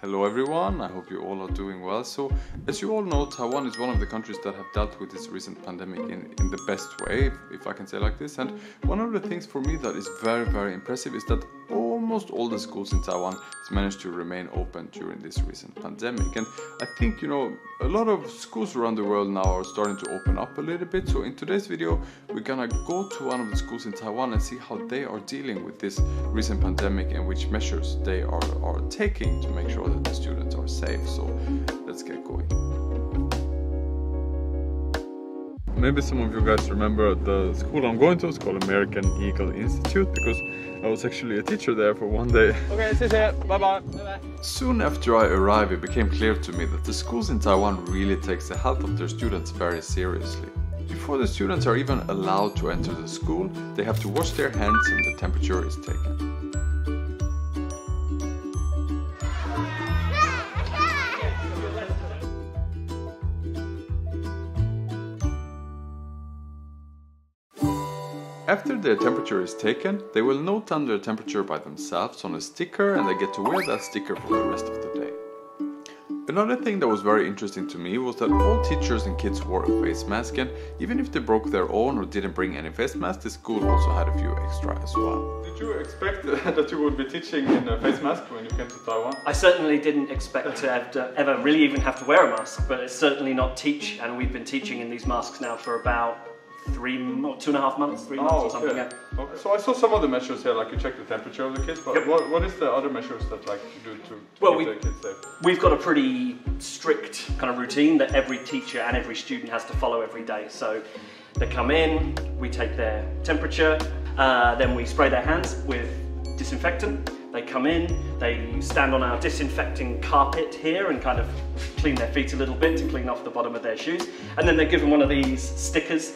Hello everyone, I hope you all are doing well. So, as you all know, Taiwan is one of the countries that have dealt with this recent pandemic in the best way, if I can say like this. And one of the things for me that is very impressive is that almost all the schools in Taiwan has managed to remain open during this recent pandemic. And I think, a lot of schools around the world now are starting to open up a little bit. So in today's video, we're gonna go to one of the schools in Taiwan and see how they are dealing with this recent pandemic and which measures they are taking to make sure that the students are safe. So let's get going. Maybe some of you guys remember the school I'm going to. It's called American Eagle Institute because I was actually a teacher there for one day. Okay, see you. Bye-bye. Bye-bye. Soon after I arrived, it became clear to me that the schools in Taiwan really takes the health of their students very seriously. Before the students are even allowed to enter the school, they have to wash their hands and the temperature is taken. After their temperature is taken, they will note down their temperature by themselves on a sticker and they get to wear that sticker for the rest of the day. Another thing that was very interesting to me was that all teachers and kids wore a face mask, and even if they broke their own or didn't bring any face masks, the school also had a few extra as well. Did you expect that you would be teaching in a face mask when you came to Taiwan? I certainly didn't expect to ever really even have to wear a mask, but it's certainly not teach, and we've been teaching in these masks now for about 2.5 months, 3 months or something. Yeah. Okay. So I saw some of the measures here, like you check the temperature of the kids, but yep. what is the other measures that you do to keep the kids safe? We've got a pretty strict kind of routine that every teacher and every student has to follow every day. So they come in, we take their temperature, then we spray their hands with disinfectant. They come in, they stand on our disinfecting carpet here and kind of clean their feet a little bit to clean off the bottom of their shoes. And then they're given one of these stickers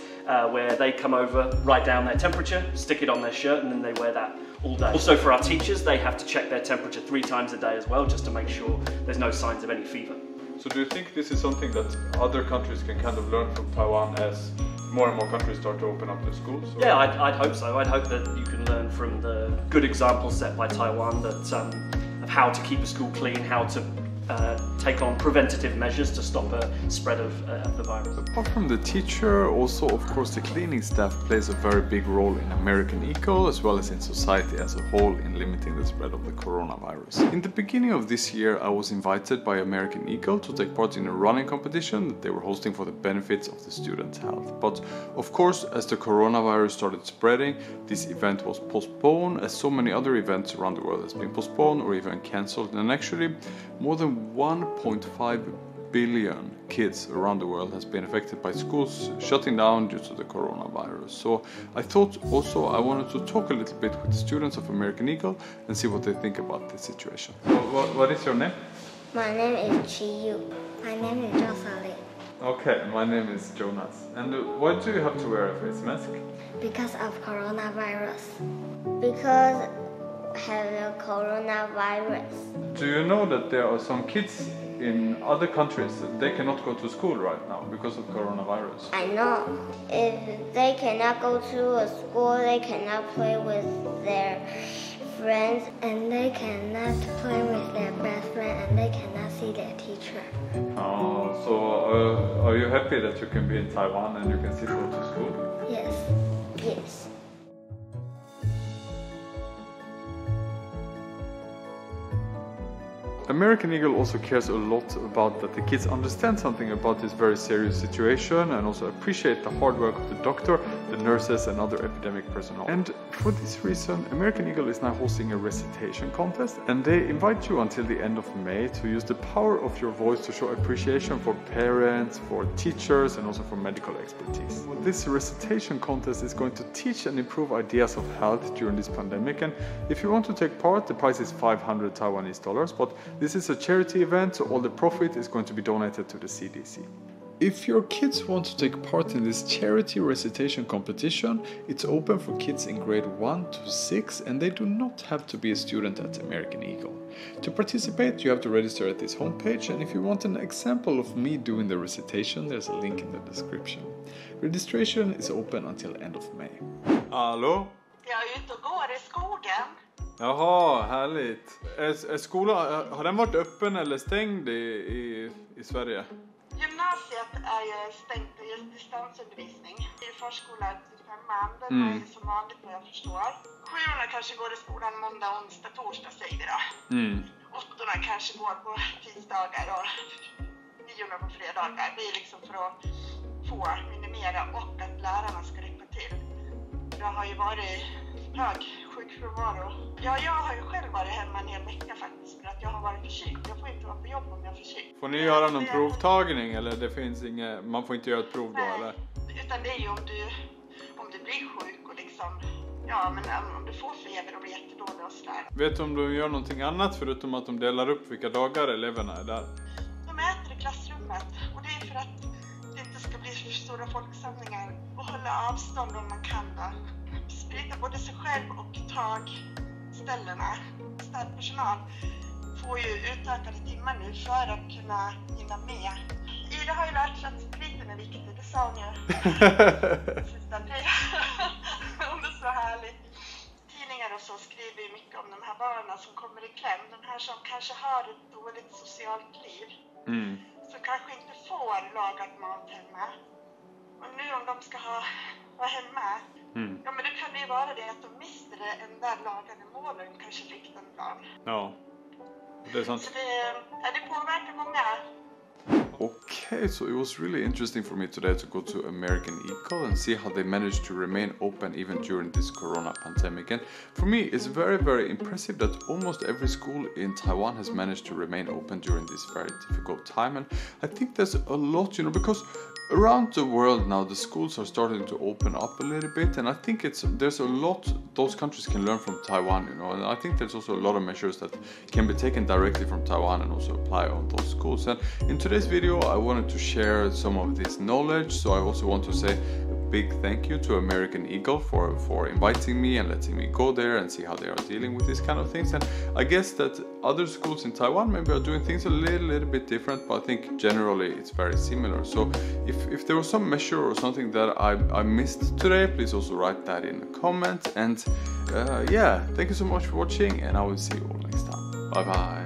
where they come over, write down their temperature, stick it on their shirt, and then they wear that all day. Also for our teachers, they have to check their temperature 3 times a day as well, just to make sure there's no signs of any fever. So do you think this is something that other countries can kind of learn from Taiwan as more and more countries start to open up their schools? Or? Yeah, I'd hope so. I'd hope that you can learn from the good examples set by Taiwan that, of how to keep a school clean, how to take on preventative measures to stop a spread of the virus. Apart from the teacher, also of course the cleaning staff plays a very big role in American Eagle as well as in society as a whole in limiting the spread of the coronavirus. In the beginning of this year, I was invited by American Eagle to take part in a running competition that they were hosting for the benefits of the students' health. But of course, as the coronavirus started spreading, this event was postponed, as so many other events around the world has been postponed or even cancelled, and actually more than 1.5 billion kids around the world has been affected by schools shutting down due to the coronavirus. So I thought also I wanted to talk a little bit with the students of American Eagle and see what they think about this situation. What is your name? My name is Chiyu. My name is Jocelyn. Okay, my name is Jonas. And why do you have to wear a face mask? Because of coronavirus. Because have the coronavirus. Do you know that there are some kids in other countries that they cannot go to school right now because of coronavirus? I know. If they cannot go to a school, they cannot play with their friends, and they cannot play with their best friend, and they cannot see their teacher. Oh, so are you happy that you can be in Taiwan and you can still go to school? Yes. Yes. American Eagle also cares a lot about that the kids understand something about this very serious situation and also appreciate the hard work of the doctor, the nurses and other epidemic personnel. And for this reason, American Eagle is now hosting a recitation contest, and they invite you until the end of May to use the power of your voice to show appreciation for parents, for teachers and also for medical expertise. This recitation contest is going to teach and improve ideas of health during this pandemic, and if you want to take part, the price is 500 Taiwanese dollars, but this is a charity event, so all the profit is going to be donated to the CDC. If your kids want to take part in this charity recitation competition, it's open for kids in grade 1 to 6 and they do not have to be a student at American Eagle. To participate, you have to register at this homepage, and if you want an example of me doing the recitation, there's a link in the description. Registration is open until end of May. Hallå? Jag är ute och går i skogen. Jaha, härligt. Är skolan, har den varit öppen eller stängd i Sverige? Gymnasiet är ju stängt för just distansundervisning. I förskola till 5:an, den är ju som vanligt vad jag förstår. 7:orna kanske går i skolan måndag, onsdag, torsdag säger vi då. 8:orna kanske går på tisdagar och 9:orna på fredagar. Det är liksom för att få minimera och att lärarna ska räcka till. Det har ju varit hög sjukfrånvaro. Ja, jag har ju själv varit hemma en hel vecka faktiskt för att jag har varit förkyld. Jag får inte vara på jobb om jag är förkyld. Får ni göra någon provtagning eller det finns inget, man får inte göra ett prov då eller? Utan det är ju om du blir sjuk och liksom, ja men om du får feber och blir jättedålig och sådär. Vet du om de gör någonting annat förutom att de delar upp vilka dagar eleverna är där? De äter i klassrummet och det är för att det inte ska bli för stora folksamlingar och hålla avstånd om man kan då. Sprita både sig själv och tagställena. Städpersonal får ju utökade timmar nu för att kunna hinna med. Ida har ju lärt sig att spriten är viktig, det sa hon ju. Sista april. Det är så härligt. Tidningar och så skriver ju mycket om de här barnen som kommer i kläm. De här som kanske har ett dåligt socialt liv. Så kanske inte får lagat mat hemma. Och nu om de ska vara hemma. Ja men det kan ju vara det att de mister en där lagade målen kanske fick den dagen. Ja, det är sant. Så det påverkar många. Okay, so it was really interesting for me today to go to American Eagle and see how they managed to remain open even during this corona pandemic. And for me, it's very, very impressive that almost every school in Taiwan has managed to remain open during this very difficult time. And I think there's a lot, you know, because around the world now the schools are starting to open up a little bit, and I think there's a lot those countries can learn from Taiwan, you know, and I think there's also a lot of measures that can be taken directly from Taiwan and also apply on those schools. And in today's video I wanted to share some of this knowledge, so I also want to say a big thank you to American Eagle for inviting me and letting me go there and see how they are dealing with these kind of things. And I guess that other schools in Taiwan maybe are doing things a little bit different, but I think generally it's very similar. So if there was some measure or something that I missed today, please also write that in the comments. And yeah, thank you so much for watching, and I will see you all next time. Bye bye.